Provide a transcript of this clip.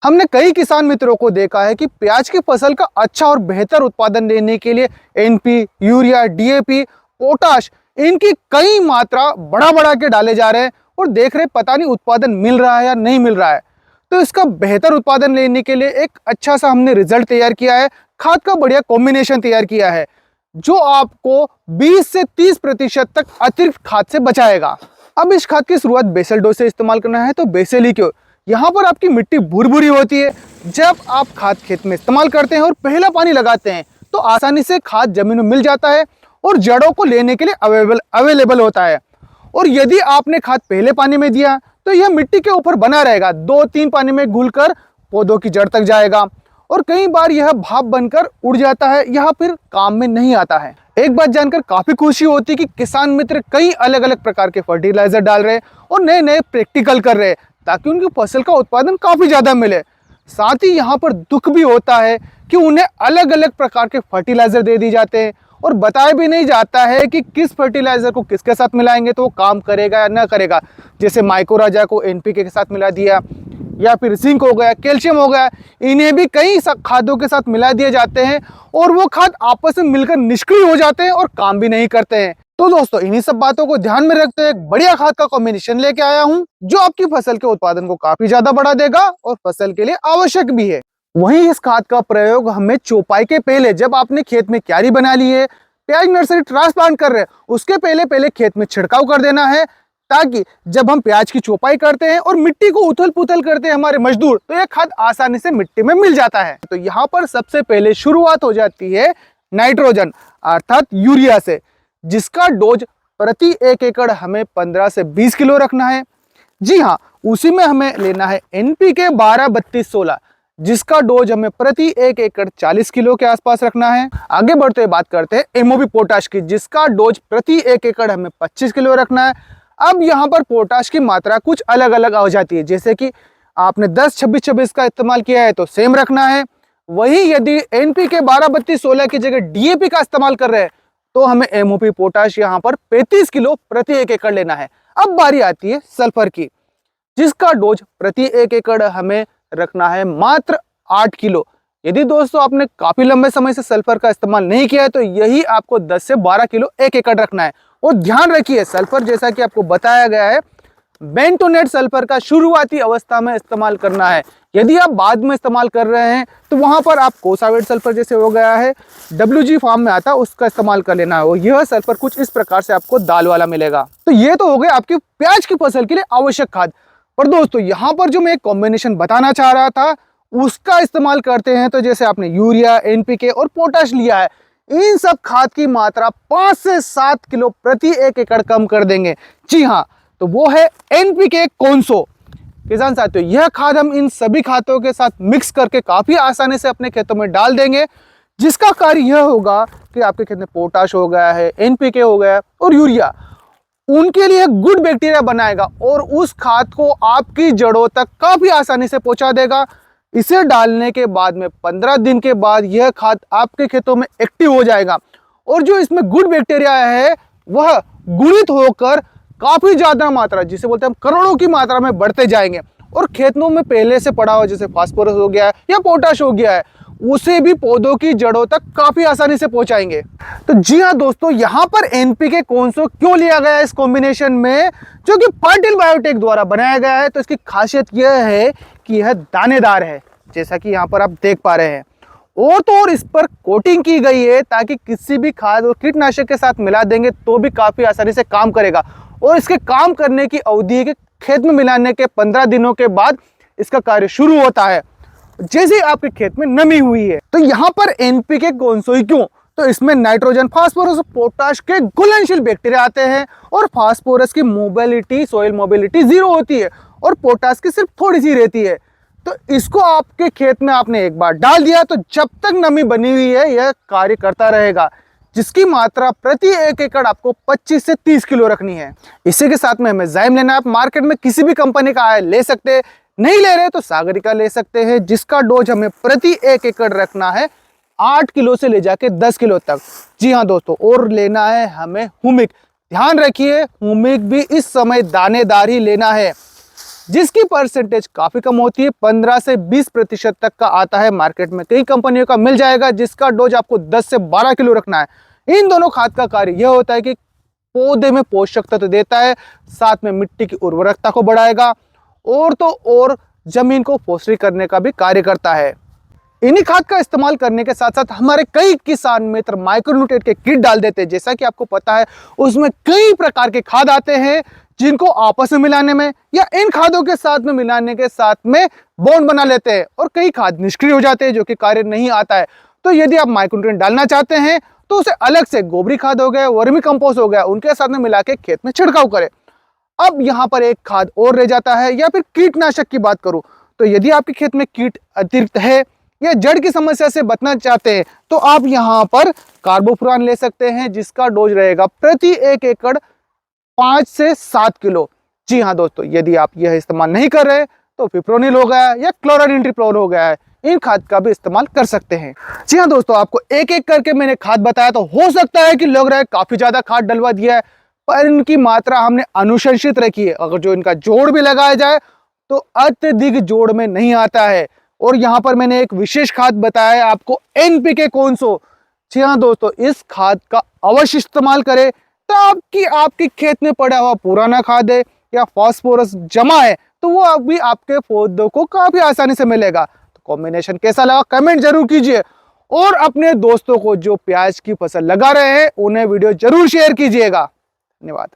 हमने कई किसान मित्रों को देखा है कि प्याज की फसल का अच्छा और बेहतर उत्पादन लेने के लिए एनपी, यूरिया, डीएपी, पोटाश इनकी कई मात्रा बढ़ा बढ़ा के डाले जा रहे हैं और देख रहे पता नहीं उत्पादन मिल रहा है या नहीं मिल रहा है। तो इसका बेहतर उत्पादन लेने के लिए एक अच्छा सा हमने रिजल्ट तैयार किया है, खाद का बढ़िया कॉम्बिनेशन तैयार किया है जो आपको 20 से 30% तक अतिरिक्त खाद से बचाएगा। अब इस खाद की शुरुआत बेसल डोज से इस्तेमाल करना है तो बेसल ही क्यों, यहाँ पर आपकी मिट्टी भुरभुरी होती है। जब आप खाद खेत में इस्तेमाल करते हैं और पहला पानी लगाते हैं तो आसानी से खाद जमीन में मिल जाता है और जड़ों को लेने के लिए अवेलेबल होता है। और यदि आपने खाद पहले पानी में दिया तो यह मिट्टी के ऊपर बना रहेगा, 2-3 पानी में घुलकर पौधों की जड़ तक जाएगा और कई बार यह भाप बनकर उड़ जाता है, यह फिर काम में नहीं आता है। एक बात जानकर काफी खुशी होती है कि किसान मित्र कई अलग अलग प्रकार के फर्टिलाइजर डाल रहे हैं और नए नए प्रैक्टिकल कर रहे हैं ताकि उनकी फसल का उत्पादन काफी ज्यादा मिले। साथ ही यहाँ पर दुख भी होता है कि उन्हें अलग अलग प्रकार के फर्टिलाइजर दे दी जाते हैं और बताया भी नहीं जाता है कि किस फर्टिलाइजर को किसके साथ मिलाएंगे तो वो काम करेगा या न करेगा। जैसे माइक्रोराजा को एनपीके के साथ मिला दिया या फिर जिंक हो गया, कैल्शियम हो गया, इन्हें भी कई खादों के साथ मिला दिए जाते हैं और वो खाद आपस में मिलकर निष्क्रिय हो जाते हैं और काम भी नहीं करते हैं। तो दोस्तों इन्हीं सब बातों को ध्यान में रखते हुए एक बढ़िया खाद का कॉम्बिनेशन लेके आया हूं जो आपकी फसल के उत्पादन को काफी ज्यादा बढ़ा देगा और फसल के लिए आवश्यक भी है। वहीं इस खाद का प्रयोग हमें चौपाई के पहले, जब आपने खेत में क्यारी बना ली है, प्याज नर्सरी ट्रांसप्लांट कर रहे हैं, उसके पहले खेत में छिड़काव कर देना है ताकि जब हम प्याज की चौपाई करते हैं और मिट्टी को उथल पुथल करते हैं हमारे मजदूर तो यह खाद आसानी से मिट्टी में मिल जाता है। तो यहाँ पर सबसे पहले शुरुआत हो जाती है नाइट्रोजन अर्थात यूरिया से, जिसका डोज प्रति 1 एकड़ हमें 15 से 20 किलो रखना है। जी हाँ, उसी में हमें लेना है एनपीके 12-32-16 जिसका डोज हमें प्रति 1 एकड़ 40 किलो के आसपास रखना है। आगे बढ़ते हुए बात करते हैं एमओपी पोटाश की, जिसका डोज प्रति 1 एकड़ हमें 25 किलो रखना है। अब यहाँ पर पोटाश की मात्रा कुछ अलग अलग हो जाती है, जैसे कि आपने 10-26-26 का इस्तेमाल किया है तो सेम रखना है। वही यदि एनपीके 12-32-16 की जगह डीएपी का इस्तेमाल कर रहे हैं तो हमें एमओपी पोटाश यहाँ पर 35 किलो प्रति 1 एकड़ लेना है। अब बारी आती है सल्फर की, जिसका डोज प्रति 1 एकड़ हमें रखना है मात्र 8 किलो। यदि दोस्तों आपने काफी लंबे समय से सल्फर का इस्तेमाल नहीं किया है तो यही आपको 10 से 12 किलो 1 एकड़ रखना है। और ध्यान रखिए सल्फर जैसा कि आपको बताया गया है बेंटोनेट सल्फर का शुरुआती अवस्था में इस्तेमाल करना है। यदि आप बाद में इस्तेमाल कर रहे हैं तो वहां पर आप कोसावेट सल्फर जैसे हो गया है WG फार्म में आता है उसका इस्तेमाल कर लेना है और यह सल्फर कुछ इस प्रकार से आपको दाल वाला मिलेगा। तो ये तो हो गए आपकी प्याज की फसल के लिए आवश्यक खाद। पर दोस्तों यहाँ पर जो मैं एक कॉम्बिनेशन बताना चाह रहा था उसका इस्तेमाल करते हैं तो जैसे आपने यूरिया, एनपीके और पोटाश लिया है, इन सब खाद की मात्रा 5 से 7 किलो प्रति 1 एकड़ कम कर देंगे। जी हाँ, तो वो है एनपीके कौनसो। किसान साथियों, यह खाद हम इन सभी खादों के साथ मिक्स करके काफी आसानी से अपने खेतों में डाल देंगे, जिसका कार्य यह होगा कि आपके खेत में पोटाश हो गया है, एनपीके हो गया और यूरिया, उनके लिए गुड बैक्टीरिया बनाएगा और उस खाद को आपकी जड़ों तक काफी आसानी से पहुंचा देगा। इसे डालने के बाद में 15 दिन के बाद यह खाद आपके खेतों में एक्टिव हो जाएगा और जो इसमें गुड बैक्टीरिया है वह गुणित होकर काफी ज्यादा मात्रा, जिसे बोलते हैं हम करोड़ों की मात्रा में बढ़ते जाएंगे और खेतों में पहले से पड़ा हुआ जैसे फास्फोरस हो गया है या पोटाश हो गया है उसे भी पौधों की जड़ों तक काफी आसानी से पहुंचाएंगे। तो जी हाँ दोस्तों, यहाँ पर एनपीके कौनसो क्यों लिया गया है इस कॉम्बिनेशन में, जो कि पाटिल बायोटेक द्वारा बनाया गया है। तो इसकी खासियत यह है कि यह दानेदार है, जैसा कि यहाँ पर आप देख पा रहे हैं, और तो और इस पर कोटिंग की गई है ताकि किसी भी खाद और कीटनाशक के साथ मिला देंगे तो भी काफी आसानी से काम करेगा। और इसके काम करने की अवधि है कि खेत में मिलाने के 15 दिनों के बाद इसका कार्य शुरू होता है, जैसे आपके खेत में नमी हुई है। तो यहाँ पर एनपीके कौनसो ही क्यों, तो इसमें नाइट्रोजन, फास्फोरस और पोटाश के घुलनशील बैक्टीरिया आते हैं और फास्फोरस की मोबिलिटी, सॉइल मोबिलिटी 0 होती है और पोटाश की सिर्फ थोड़ी सी रहती है। तो इसको आपके खेत में आपने एक बार डाल दिया तो जब तक नमी बनी हुई है यह कार्य करता रहेगा, जिसकी मात्रा प्रति 1 एकड़ आपको 25 से 30 किलो रखनी है। इसी के साथ में हमें जाइम लेना है। आप मार्केट में किसी भी कंपनी का ले सकते हैं, नहीं ले रहे तो सागरिका ले सकते हैं, जिसका डोज हमें प्रति 1 एकड़ रखना है 8 किलो से ले जाके 10 किलो तक। जी हाँ दोस्तों, और लेना है हमें हुमिक। ध्यान रखिए हुमिक भी इस समय दानेदार ही लेना है। जिसकी परसेंटेज काफी कम होती है, 15 से 20% तक का आता है। मार्केट में कई कंपनियों का मिल जाएगा जिसका डोज आपको 10 से 12 किलो रखना है। इन दोनों खाद का कार्य यह होता है कि पौधे में पोषक तत्व देता है, साथ में मिट्टी की उर्वरकता को बढ़ाएगा और तो और जमीन को फॉस्फोरिक करने का भी कार्य करता है। इन्हीं खाद का इस्तेमाल करने के साथ साथ हमारे कई किसान मित्र माइक्रोन्यूट्रिएंट के किट डाल देते हैं। जैसा कि आपको पता है उसमें कई प्रकार के खाद आते हैं जिनको आपस में मिलाने में या इन खादों के साथ में मिलाने के साथ में बॉन्ड बना लेते हैं और कई खाद निष्क्रिय हो जाते हैं जो कि कार्य नहीं आता है। तो यदि आप माइक्रोन्यूट्रिएंट डालना चाहते हैं तो उसे अलग से गोबरी खाद हो गया, वर्मी कंपोस्ट हो गया, उनके साथ में मिला के खेत में छिड़काव करें। अब यहाँ पर एक खाद और रह जाता है, या फिर कीटनाशक की बात करूं तो यदि आपके खेत में कीट अतिरिक्त है या जड़ की समस्या से बचना चाहते हैं तो आप यहाँ पर कार्बोफ्यूरान ले सकते हैं, जिसका डोज रहेगा प्रति 1 एकड़ 5 से 7 किलो। जी हाँ दोस्तों, यदि आप यह इस्तेमाल नहीं कर रहे तो फिप्रोनिल हो गया या क्लोराइड ट्रिप्लोर हो गया है, इन खाद का भी इस्तेमाल कर सकते हैं। जी हाँ दोस्तों, आपको एक एक करके मैंने खाद बताया, तो हो सकता है कि लग रहा है काफी ज्यादा खाद डलवा दिया है, पर इनकी मात्रा हमने अनुशंसित रखी है। अगर जो इनका जोड़ भी लगाया जाए तो अत्यधिक जोड़ में नहीं आता है। और यहाँ पर मैंने एक विशेष खाद बताया है आपको, एनपीके कौनसो। जी हाँ दोस्तों, इस खाद का अवश्य इस्तेमाल करें ताकि आपके खेत में पड़ा हुआ पुराना खाद है या फास्फोरस जमा है तो वो अभी आपके पौधों को काफी आसानी से मिलेगा। तो कॉम्बिनेशन कैसा लगा कमेंट जरूर कीजिए, और अपने दोस्तों को जो प्याज की फसल लगा रहे हैं उन्हें वीडियो जरूर शेयर कीजिएगा। धन्यवाद।